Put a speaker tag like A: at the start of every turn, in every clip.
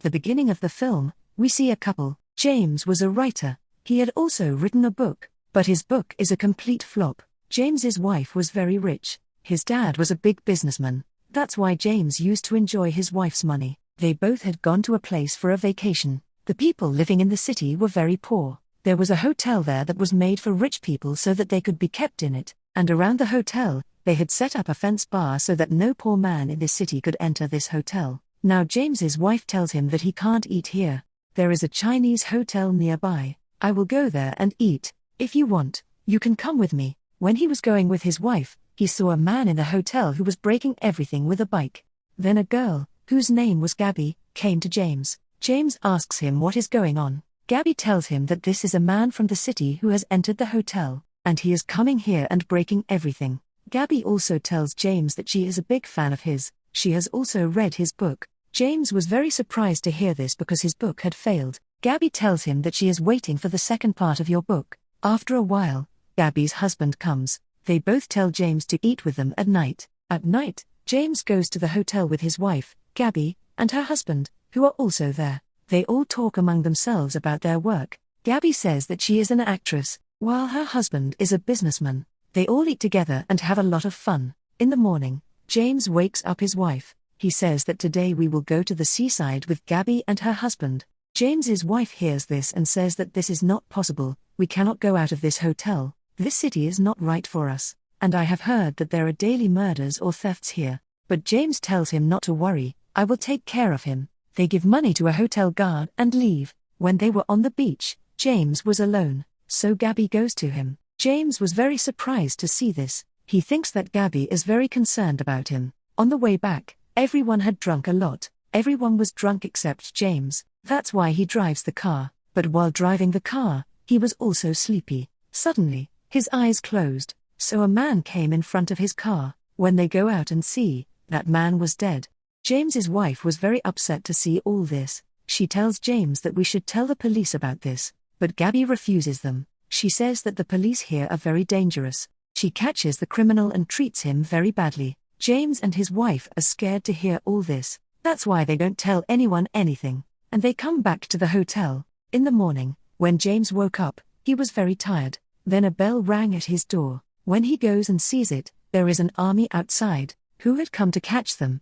A: At the beginning of the film, we see a couple. James was a writer. He had also written a book, but his book is a complete flop. James's wife was very rich. His dad was a big businessman. That's why James used to enjoy his wife's money. They both had gone to a place for a vacation. The people living in the city were very poor. There was a hotel there that was made for rich people so that they could be kept in it, and around the hotel, they had set up a fence bar so that no poor man in this city could enter this hotel. Now James's wife tells him that he can't eat here. There is a Chinese hotel nearby. I will go there and eat. If you want, you can come with me. When he was going with his wife, he saw a man in the hotel who was breaking everything with a bike. Then a girl, whose name was Gabby, came to James. James asks him what is going on. Gabby tells him that this is a man from the city who has entered the hotel, and he is coming here and breaking everything. Gabby also tells James that she is a big fan of his. She has also read his book. James was very surprised to hear this because his book had failed. Gabby tells him that she is waiting for the second part of your book. After a while, Gabby's husband comes. They both tell James to eat with them at night. At night, James goes to the hotel with his wife, Gabby, and her husband, who are also there. They all talk among themselves about their work. Gabby says that she is an actress, while her husband is a businessman. They all eat together and have a lot of fun. In the morning, James wakes up his wife. He says that today we will go to the seaside with Gabby and her husband. James's wife hears this and says that this is not possible. We cannot go out of this hotel. This city is not right for us. And I have heard that there are daily murders or thefts here. But James tells him not to worry. I will take care of him. They give money to a hotel guard and leave. When they were on the beach, James was alone. So Gabby goes to him. James was very surprised to see this. He thinks that Gabby is very concerned about him. On the way back, everyone had drunk a lot. Everyone was drunk except James. That's why he drives the car. But while driving the car, he was also sleepy. Suddenly, his eyes closed. So a man came in front of his car. When they go out and see, that man was dead. James's wife was very upset to see all this. She tells James that we should tell the police about this. But Gabby refuses them. She says that the police here are very dangerous. She catches the criminal and treats him very badly. James and his wife are scared to hear all this. That's why they don't tell anyone anything. And they come back to the hotel. In the morning, when James woke up, he was very tired. Then a bell rang at his door. When he goes and sees it, there is an army outside, who had come to catch them.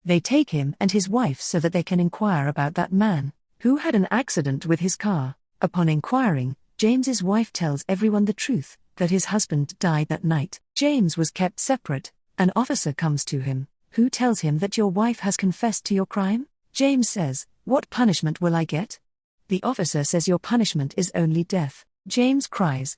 A: They take him and his wife so that they can inquire about that man, who had an accident with his car. Upon inquiring, James's wife tells everyone the truth, that his husband died that night. James was kept separate. An officer comes to him, who tells him that your wife has confessed to your crime. James says, "What punishment will I get?" The officer says your punishment is only death. James cries.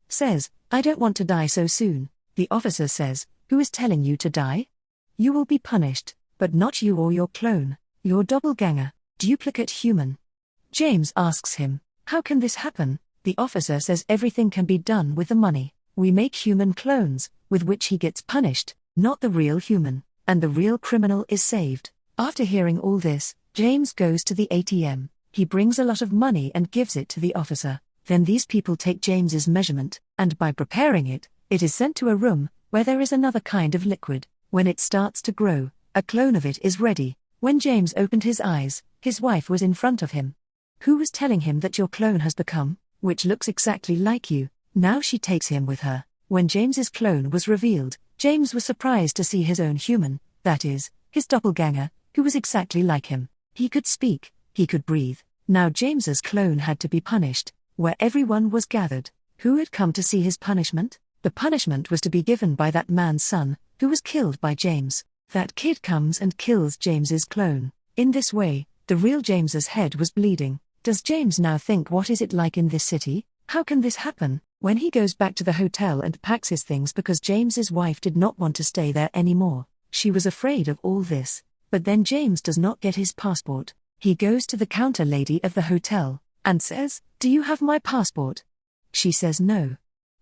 A: Says, "I don't want to die so soon." The officer says, "Who is telling you to die? You will be punished, but not you or your clone, your doppelganger, duplicate human." James asks him, "How can this happen?" The officer says everything can be done with the money. We make human clones, with which he gets punished, not the real human, and the real criminal is saved. After hearing all this, James goes to the ATM. He brings a lot of money and gives it to the officer. Then these people take James's measurement, and by preparing it, it is sent to a room, where there is another kind of liquid. When it starts to grow, a clone of it is ready. When James opened his eyes, his wife was in front of him. Who was telling him that your clone has become, which looks exactly like you? Now she takes him with her. When James's clone was revealed, James was surprised to see his own human, that is, his doppelganger, who was exactly like him. He could speak, he could breathe. Now James's clone had to be punished, where everyone was gathered. Who had come to see his punishment? The punishment was to be given by that man's son, who was killed by James. That kid comes and kills James's clone. In this way, the real James's head was bleeding. Does James now think, what is it like in this city? How can this happen? When he goes back to the hotel and packs his things because James's wife did not want to stay there anymore. She was afraid of all this. But then James does not get his passport. He goes to the counter lady of the hotel, and says, "Do you have my passport?" She says no.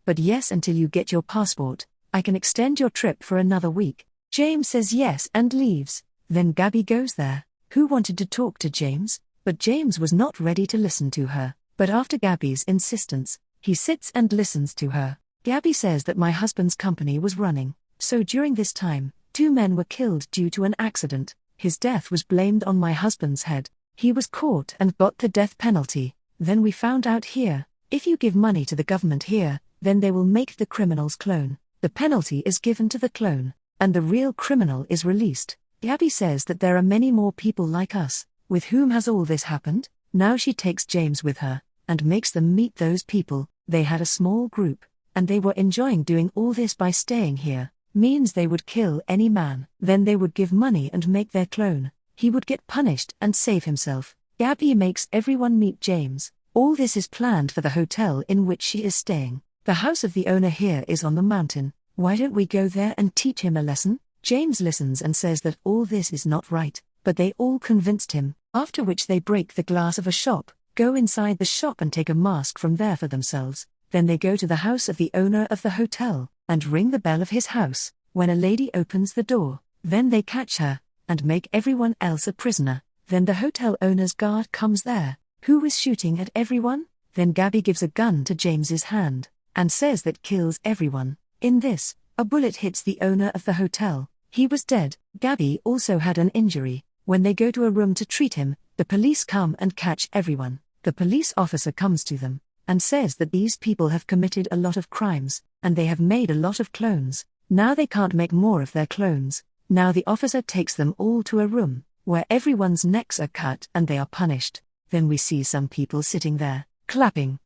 A: "But yes, until you get your passport, I can extend your trip for another week." James says yes and leaves. Then Gabby goes there, who wanted to talk to James, but James was not ready to listen to her. But after Gabby's insistence, he sits and listens to her. Gabby says that my husband's company was running, so during this time, 2 men were killed due to an accident. His death was blamed on my husband's head. He was caught and got the death penalty. Then we found out here, if you give money to the government here, then they will make the criminal's clone. The penalty is given to the clone, and the real criminal is released. Gabby says that there are many more people like us. With whom has all this happened? Now she takes James with her, and makes them meet those people. They had a small group, and they were enjoying doing all this by staying here. Means they would kill any man. Then they would give money and make their clone. He would get punished and save himself. Gabby makes everyone meet James. All this is planned for the hotel in which she is staying. The house of the owner here is on the mountain. Why don't we go there and teach him a lesson? James listens and says that all this is not right, but they all convinced him, after which they break the glass of a shop, go inside the shop and take a mask from there for themselves. Then they go to the house of the owner of the hotel, and ring the bell of his house. When a lady opens the door, then they catch her, and make everyone else a prisoner. Then the hotel owner's guard comes there, who is shooting at everyone. Then Gabby gives a gun to James's hand, and says that kills everyone. In this, a bullet hits the owner of the hotel. He was dead. Gabby also had an injury. When they go to a room to treat him, the police come and catch everyone. The police officer comes to them, and says that these people have committed a lot of crimes, and they have made a lot of clones. Now they can't make more of their clones. Now the officer takes them all to a room, where everyone's necks are cut and they are punished. Then we see some people sitting there, clapping.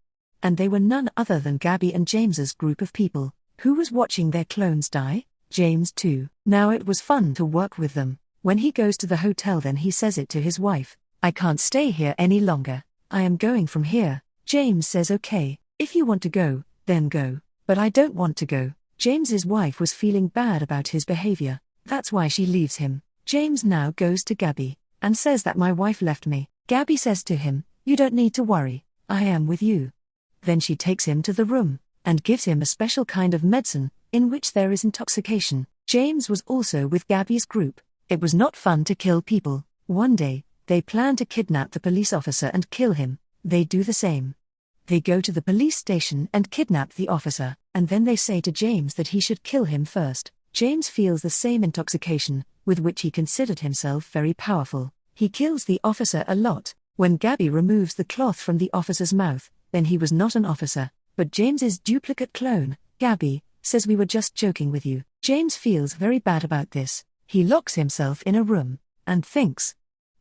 A: And they were none other than Gabby and James's group of people. Who was watching their clones die? James too. Now it was fun to work with them. When he goes to the hotel, then he says it to his wife, I can't stay here any longer. I am going from here. James says okay, if you want to go, then go. But I don't want to go. James's wife was feeling bad about his behavior. That's why she leaves him. James now goes to Gabby, and says that my wife left me. Gabby says to him, you don't need to worry, I am with you. Then she takes him to the room, and gives him a special kind of medicine, in which there is intoxication. James was also with Gabby's group. It was not fun to kill people. One day, they plan to kidnap the police officer and kill him. They do the same. They go to the police station and kidnap the officer, and then they say to James that he should kill him first. James feels the same intoxication, with which he considered himself very powerful. He kills the officer a lot. When Gabby removes the cloth from the officer's mouth, then he was not an officer, but James's duplicate clone. Gabby says we were just joking with you. James feels very bad about this. He locks himself in a room, and thinks,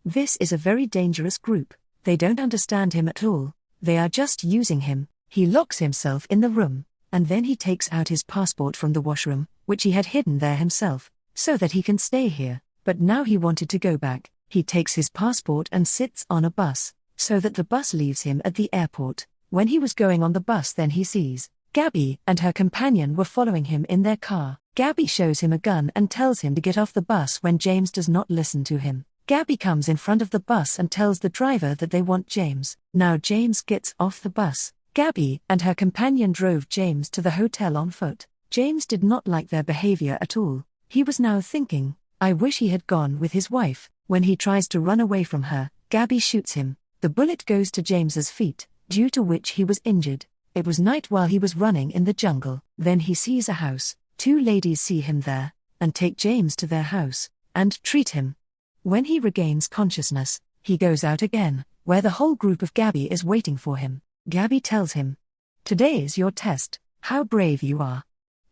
A: this is a very dangerous group. They don't understand him at all. They are just using him. He locks himself in the room, and then he takes out his passport from the washroom, which he had hidden there himself, so that he can stay here. But now he wanted to go back. He takes his passport and sits on a bus, so that the bus leaves him at the airport. When he was going on the bus, then he sees Gabby and her companion were following him in their car. Gabby shows him a gun and tells him to get off the bus when James does not listen to him. Gabby comes in front of the bus and tells the driver that they want James. Now James gets off the bus. Gabby and her companion drove James to the hotel on foot. James did not like their behavior at all. He was now thinking, I wish he had gone with his wife. When he tries to run away from her, Gabby shoots him. The bullet goes to James's feet, due to which he was injured. It was night while he was running in the jungle. Then he sees a house. Two ladies see him there, and take James to their house, and treat him. When he regains consciousness, he goes out again, where the whole group of Gabby is waiting for him. Gabby tells him, today is your test, how brave you are.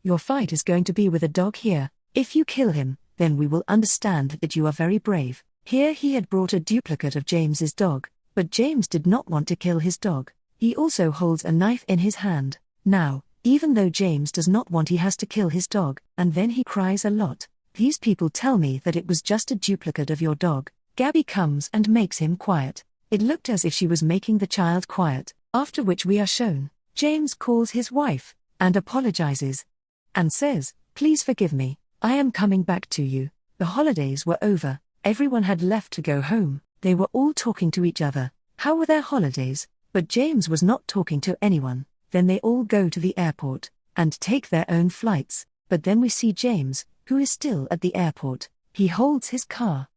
A: Your fight is going to be with a dog here. If you kill him, then we will understand that you are very brave. Here he had brought a duplicate of James's dog, but James did not want to kill his dog. He also holds a knife in his hand. Now, even though James does not want, he has to kill his dog, and then he cries a lot. These people tell me that it was just a duplicate of your dog. Gabby comes and makes him quiet. It looked as if she was making the child quiet, after which we are shown James calls his wife, and apologizes, and says, please forgive me, I am coming back to you. The holidays were over, everyone had left to go home, they were all talking to each other. How were their holidays? But James was not talking to anyone. Then they all go to the airport, and take their own flights. But then we see James, who is still at the airport. He holds his car,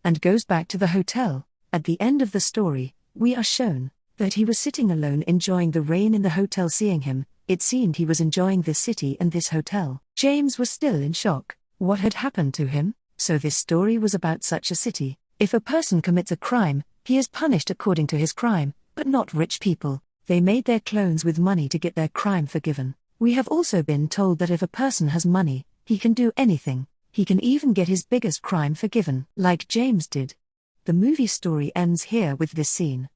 A: and goes back to the hotel. At the end of the story, we are shown that he was sitting alone enjoying the rain in the hotel. Seeing him, it seemed he was enjoying this city and this hotel. James was still in shock. What had happened to him? So this story was about such a city. If a person commits a crime, He is punished according to his crime, but not rich people. They made their clones with money to get their crime forgiven. We have also been told that if a person has money, he can do anything. He can even get his biggest crime forgiven, like James did. The movie story ends here with this scene.